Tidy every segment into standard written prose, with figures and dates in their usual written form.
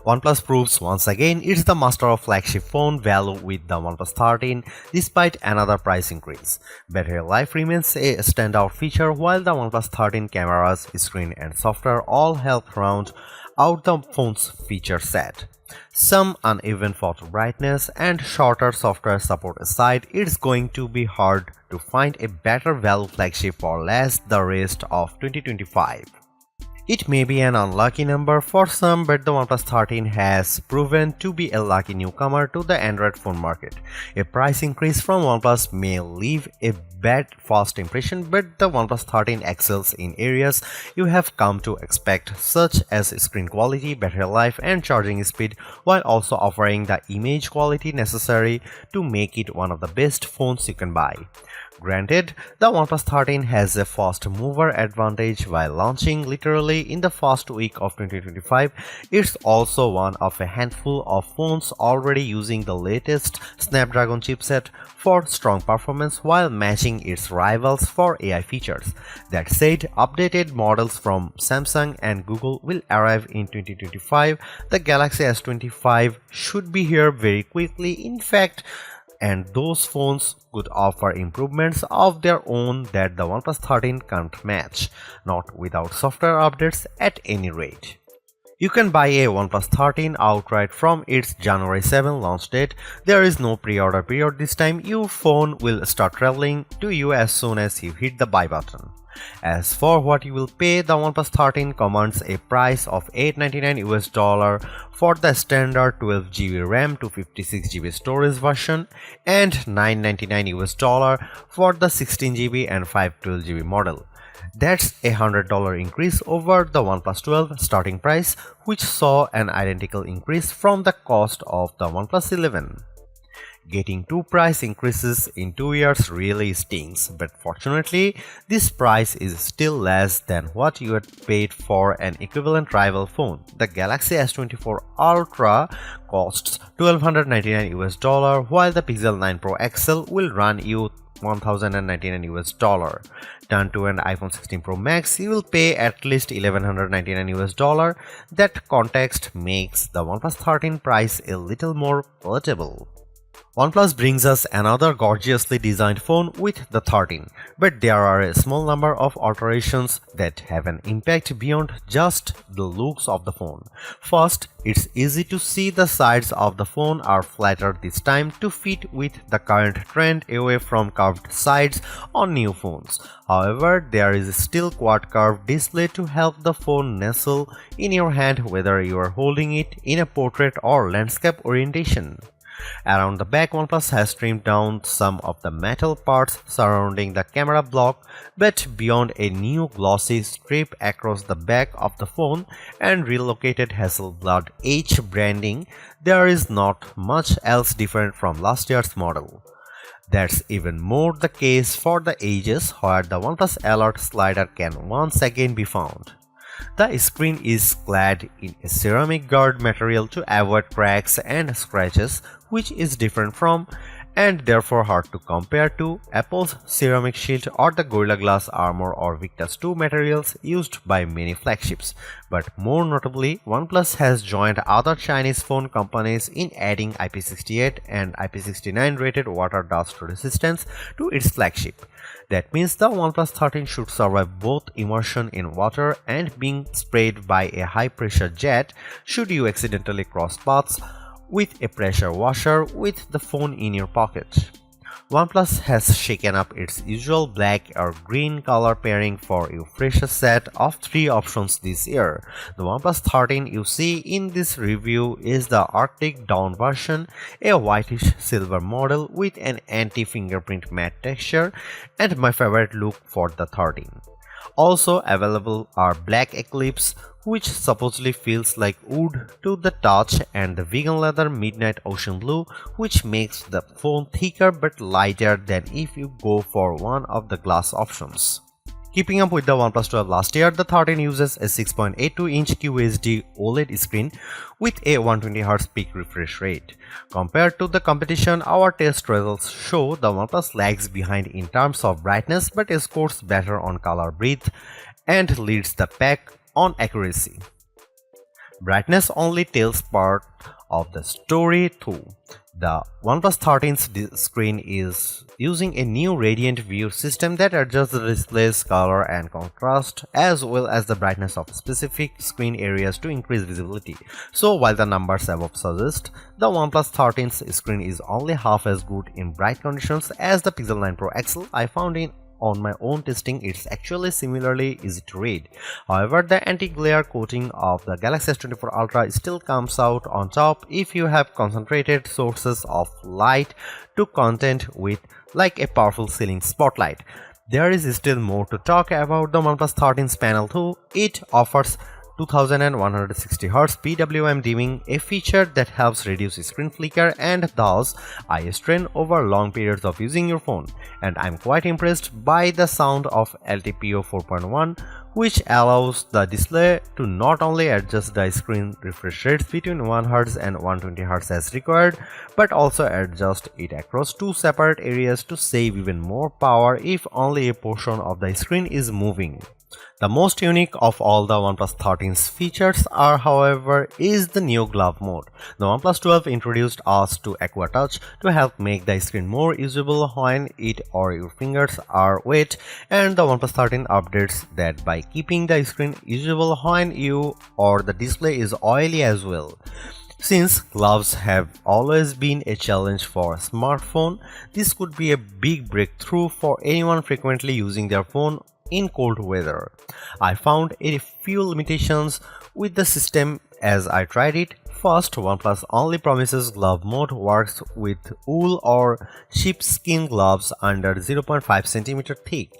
OnePlus proves once again it's the master of flagship phone value with the OnePlus 13 despite another price increase. Battery life remains a standout feature while the OnePlus 13 cameras, screen and software all help round out the phone's feature set. Some uneven photo brightness and shorter software support aside, it's going to be hard to find a better value flagship for less the rest of 2025. It may be an unlucky number for some, but the OnePlus 13 has proven to be a lucky newcomer to the Android phone market. A price increase from OnePlus may leave a bad first impression, but the OnePlus 13 excels in areas you have come to expect, such as screen quality, battery life, and charging speed, while also offering the image quality necessary to make it one of the best phones you can buy. Granted, the OnePlus 13 has a fast mover advantage while launching literally in the first week of 2025. It's also one of a handful of phones already using the latest Snapdragon chipset for strong performance while matching its rivals for AI features. That said, updated models from Samsung and Google will arrive in 2025. The Galaxy S25 should be here very quickly, in fact, and those phones could offer improvements of their own that the OnePlus 13 can't match, not without software updates at any rate. You can buy a OnePlus 13 outright from its January 7 launch date. There is no pre-order period this time. Your phone will start traveling to you as soon as you hit the buy button. As for what you will pay, the OnePlus 13 commands a price of $899 for the standard 12GB RAM to 56GB storage version and $999 for the 16GB and 512GB model. That's a $100 increase over the OnePlus 12 starting price, which saw an identical increase from the cost of the OnePlus 11. Getting two price increases in 2 years really stings, but fortunately, this price is still less than what you had paid for an equivalent rival phone. The Galaxy S24 Ultra costs $1,299, while the Pixel 9 Pro XL will run you $1,099. Turn to an iPhone 16 Pro Max, you will pay at least $1,199. That context makes the OnePlus 13 price a little more palatable. OnePlus brings us another gorgeously designed phone with the 13, but there are a small number of alterations that have an impact beyond just the looks of the phone. First, it's easy to see the sides of the phone are flatter this time to fit with the current trend away from curved sides on new phones. However, there is still quad curved display to help the phone nestle in your hand whether you are holding it in a portrait or landscape orientation. Around the back, OnePlus has trimmed down some of the metal parts surrounding the camera block, but beyond a new glossy strip across the back of the phone and relocated Hasselblad H branding, there is not much else different from last year's model. That's even more the case for the edges, where the OnePlus Alert slider can once again be found. The screen is clad in a ceramic guard material to avoid cracks and scratches, which is different from and therefore hard to compare to Apple's ceramic shield or the Gorilla Glass Armor or Victus 2 materials used by many flagships. But more notably, OnePlus has joined other Chinese phone companies in adding IP68 and IP69 rated water dust resistance to its flagship. That means the OnePlus 13 should survive both immersion in water and being sprayed by a high-pressure jet should you accidentally cross paths with a pressure washer with the phone in your pocket. OnePlus has shaken up its usual black or green color pairing for a fresher set of 3 options this year. The OnePlus 13 you see in this review is the Arctic Dawn version, a whitish silver model with an anti-fingerprint matte texture, and my favorite look for the 13. Also available are Black Eclipse, which supposedly feels like wood to the touch, and the vegan leather Midnight Ocean Blue, which makes the phone thicker but lighter than if you go for one of the glass options. Keeping up with the OnePlus 12 last year, the 13 uses a 6.82-inch QHD OLED screen with a 120Hz peak refresh rate. Compared to the competition, our test results show the OnePlus lags behind in terms of brightness but scores better on color breadth and leads the pack on accuracy. Brightness only tells part of the story too. The OnePlus 13's screen is using a new radiant view system that adjusts the display's color and contrast as well as the brightness of specific screen areas to increase visibility. So while the numbers above suggest the OnePlus 13's screen is only half as good in bright conditions as the Pixel 9 Pro XL, I found on my own testing it's actually similarly easy to read. However, the anti-glare coating of the Galaxy S24 Ultra still comes out on top if you have concentrated sources of light to content with like a powerful ceiling spotlight. There is still more to talk about the OnePlus 13's panel too. It offers 2160Hz PWM dimming, a feature that helps reduce screen flicker and thus eye strain over long periods of using your phone. And I'm quite impressed by the sound of LTPO 4.1, which allows the display to not only adjust the screen refresh rates between 1Hz and 120Hz as required, but also adjust it across two separate areas to save even more power if only a portion of the screen is moving. The most unique of all the OnePlus 13's features are, however, is the new glove mode. The OnePlus 12 introduced us to Aqua Touch to help make the screen more usable when it or your fingers are wet, and the OnePlus 13 updates that by keeping the screen usable when you or the display is oily as well. Since gloves have always been a challenge for a smartphone, this could be a big breakthrough for anyone frequently using their phone in cold weather. I found a few limitations with the system as I tried it. First, OnePlus only promises glove mode works with wool or sheepskin gloves under 0.5 cm thick.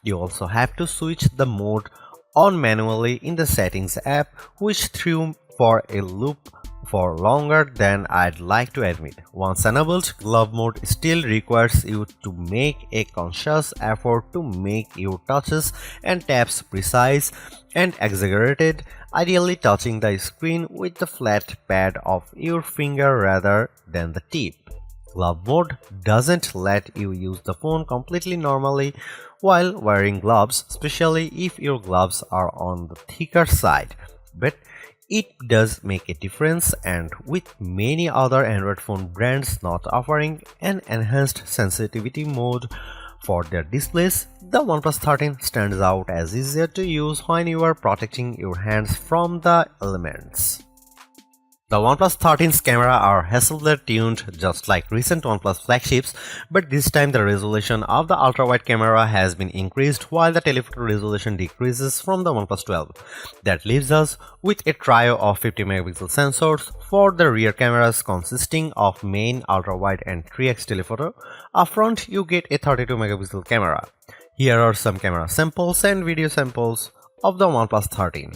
You also have to switch the mode on manually in the settings app, which threw for a loop for longer than I'd like to admit. Once enabled, glove mode still requires you to make a conscious effort to make your touches and taps precise and exaggerated, ideally touching the screen with the flat pad of your finger rather than the tip. Glove mode doesn't let you use the phone completely normally while wearing gloves, especially if your gloves are on the thicker side. But it does make a difference, and with many other Android phone brands not offering an enhanced sensitivity mode for their displays, the OnePlus 13 stands out as easier to use when you are protecting your hands from the elements. The OnePlus 13's camera are Hasselblad tuned just like recent OnePlus flagships, but this time the resolution of the ultra-wide camera has been increased while the telephoto resolution decreases from the OnePlus 12. That leaves us with a trio of 50 megapixel sensors for the rear cameras consisting of main, ultra-wide and 3x telephoto. Up front you get a 32 megapixel camera. Here are some camera samples and video samples of the OnePlus 13.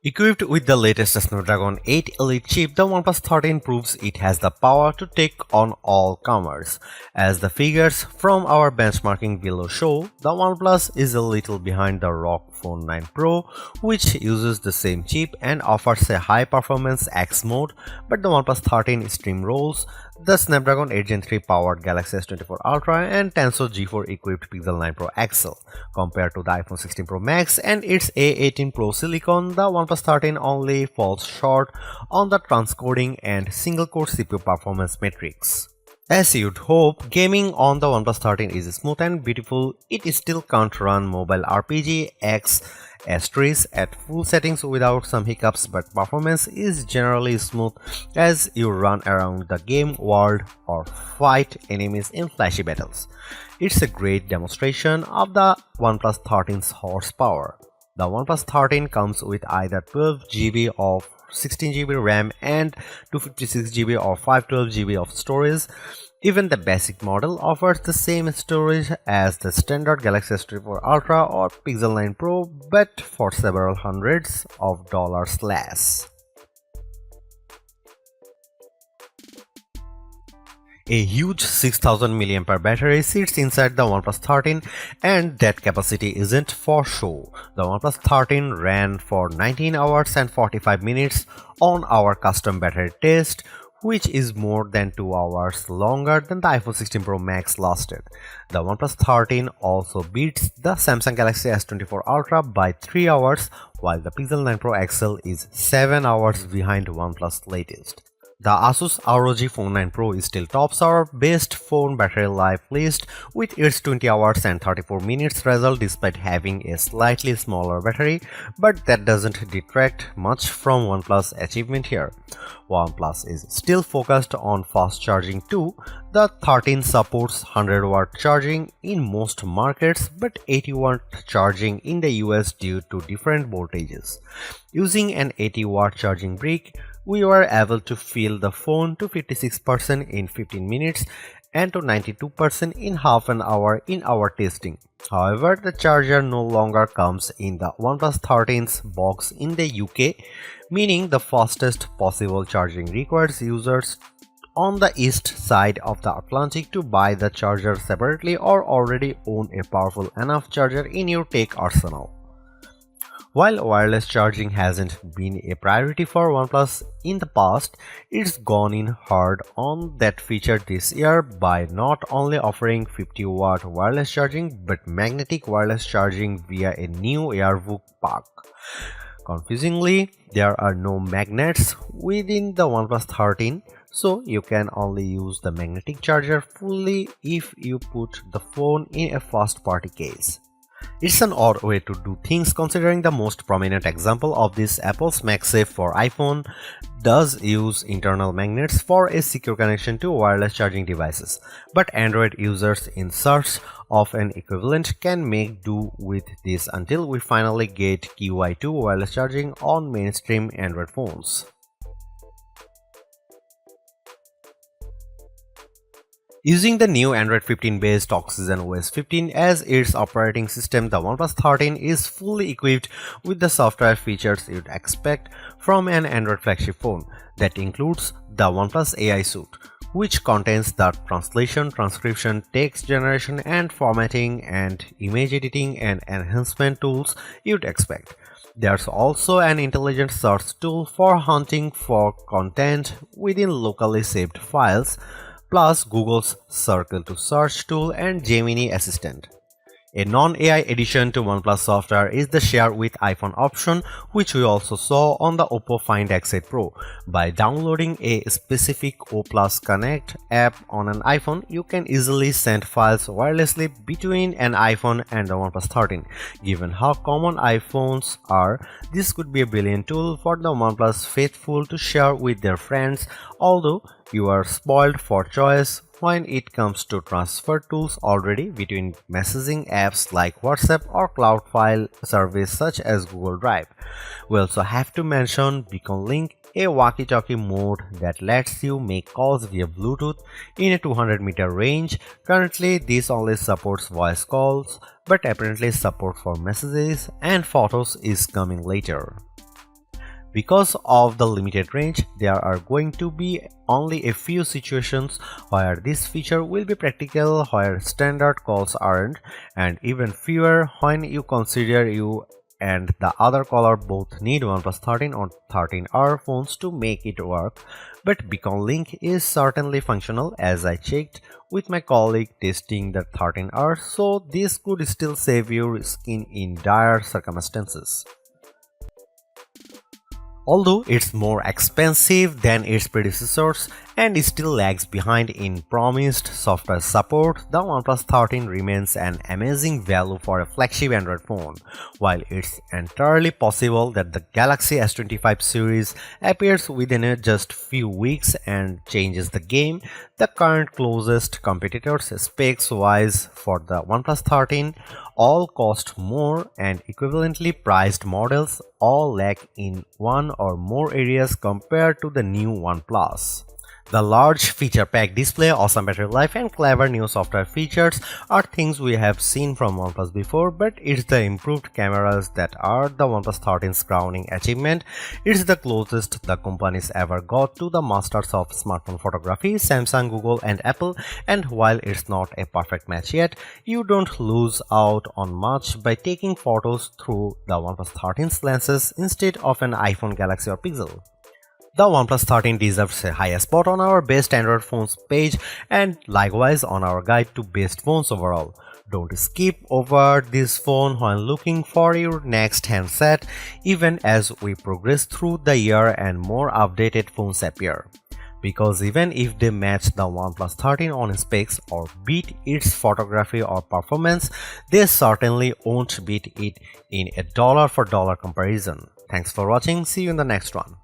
Equipped with the latest Snapdragon 8 Elite chip, the OnePlus 13 proves it has the power to take on all comers. As the figures from our benchmarking below show, the OnePlus is a little behind the ROG Phone 9 Pro, which uses the same chip and offers a high-performance X mode, but the OnePlus 13 steamrolls the Snapdragon 8 Gen 3 powered Galaxy S24 Ultra and Tensor G4 equipped Pixel 9 Pro XL. Compared to the iPhone 16 Pro Max and its A18 Pro Silicon, the OnePlus 13 only falls short on the transcoding and single-core CPU performance metrics. As you'd hope, gaming on the OnePlus 13 is smooth and beautiful. It still can't run mobile RPG X S3s at full settings without some hiccups, but performance is generally smooth as you run around the game world or fight enemies in flashy battles. It's a great demonstration of the OnePlus 13's horsepower. The OnePlus 13 comes with either 12GB of 16GB RAM and 256GB or 512GB of storage. Even the basic model offers the same storage as the standard Galaxy S24 Ultra or Pixel 9 Pro, but for several hundreds of dollars less. A huge 6000 mAh battery sits inside the OnePlus 13, and that capacity isn't for show. The OnePlus 13 ran for 19 hours and 45 minutes on our custom battery test, which is more than 2 hours longer than the iPhone 16 Pro Max lasted. The OnePlus 13 also beats the Samsung Galaxy S24 Ultra by 3 hours, while the Pixel 9 Pro XL is 7 hours behind OnePlus latest. The Asus ROG Phone 9 Pro still tops our best phone battery life list with its 20 hours and 34 minutes result despite having a slightly smaller battery, but that doesn't detract much from OnePlus' achievement here. OnePlus is still focused on fast charging too. The 13 supports 100-watt charging in most markets but 80-watt charging in the US due to different voltages. Using an 80-watt charging brick, we were able to fill the phone to 56% in 15 minutes and to 92% in half an hour in our testing. However, the charger no longer comes in the OnePlus 13's box in the UK, meaning the fastest possible charging requires users on the east side of the Atlantic to buy the charger separately or already own a powerful enough charger in your tech arsenal. While wireless charging hasn't been a priority for OnePlus in the past, it's gone in hard on that feature this year by not only offering 50-watt wireless charging but magnetic wireless charging via a new AirVook pack. Confusingly, there are no magnets within the OnePlus 13, so you can only use the magnetic charger fully if you put the phone in a first party case. It's an odd way to do things considering the most prominent example of this, Apple's MagSafe for iPhone, does use internal magnets for a secure connection to wireless charging devices, but Android users in search of an equivalent can make do with this until we finally get QI2 wireless charging on mainstream Android phones. Using the new Android 15 based Oxygen OS 15 as its operating system, the OnePlus 13 is fully equipped with the software features you'd expect from an Android flagship phone. That includes the OnePlus AI Suite, which contains the translation, transcription, text generation and formatting and image editing and enhancement tools you'd expect. There's also an intelligent search tool for hunting for content within locally saved files, plus Google's Circle to Search tool and Gemini Assistant. A non-AI addition to OnePlus software is the Share with iPhone option, which we also saw on the Oppo Find X8 Pro. By downloading a specific O+ Connect app on an iPhone, you can easily send files wirelessly between an iPhone and the OnePlus 13. Given how common iPhones are, this could be a brilliant tool for the OnePlus faithful to share with their friends, although you are spoiled for choice when it comes to transfer tools already between messaging apps like WhatsApp or cloud file service such as Google Drive. We also have to mention Beacon Link, a walkie-talkie mode that lets you make calls via Bluetooth in a 200-meter range. Currently, this only supports voice calls, but apparently support for messages and photos is coming later. Because of the limited range, there are going to be only a few situations where this feature will be practical, where standard calls aren't, and even fewer when you consider you and the other caller both need OnePlus 13 or 13R phones to make it work. But Beacon Link is certainly functional, as I checked with my colleague testing the 13R, so this could still save your skin in dire circumstances. Although it's more expensive than its predecessors and still lags behind in promised software support, the OnePlus 13 remains an amazing value for a flagship Android phone. While it's entirely possible that the Galaxy S25 series appears within just few weeks and changes the game, the current closest competitors specs-wise for the OnePlus 13 all cost more, and equivalently priced models all lack in one or more areas compared to the new OnePlus. The large feature-packed display, awesome battery life, and clever new software features are things we have seen from OnePlus before, but it's the improved cameras that are the OnePlus 13's crowning achievement. It's the closest the companies ever got to the masters of smartphone photography, Samsung, Google, and Apple, and while it's not a perfect match yet, you don't lose out on much by taking photos through the OnePlus 13's lenses instead of an iPhone, Galaxy, or Pixel. The OnePlus 13 deserves a high spot on our best Android phones page and likewise on our guide to best phones overall. Don't skip over this phone when looking for your next handset, even as we progress through the year and more updated phones appear. Because even if they match the OnePlus 13 on specs or beat its photography or performance, they certainly won't beat it in a dollar for dollar comparison. Thanks for watching, see you in the next one.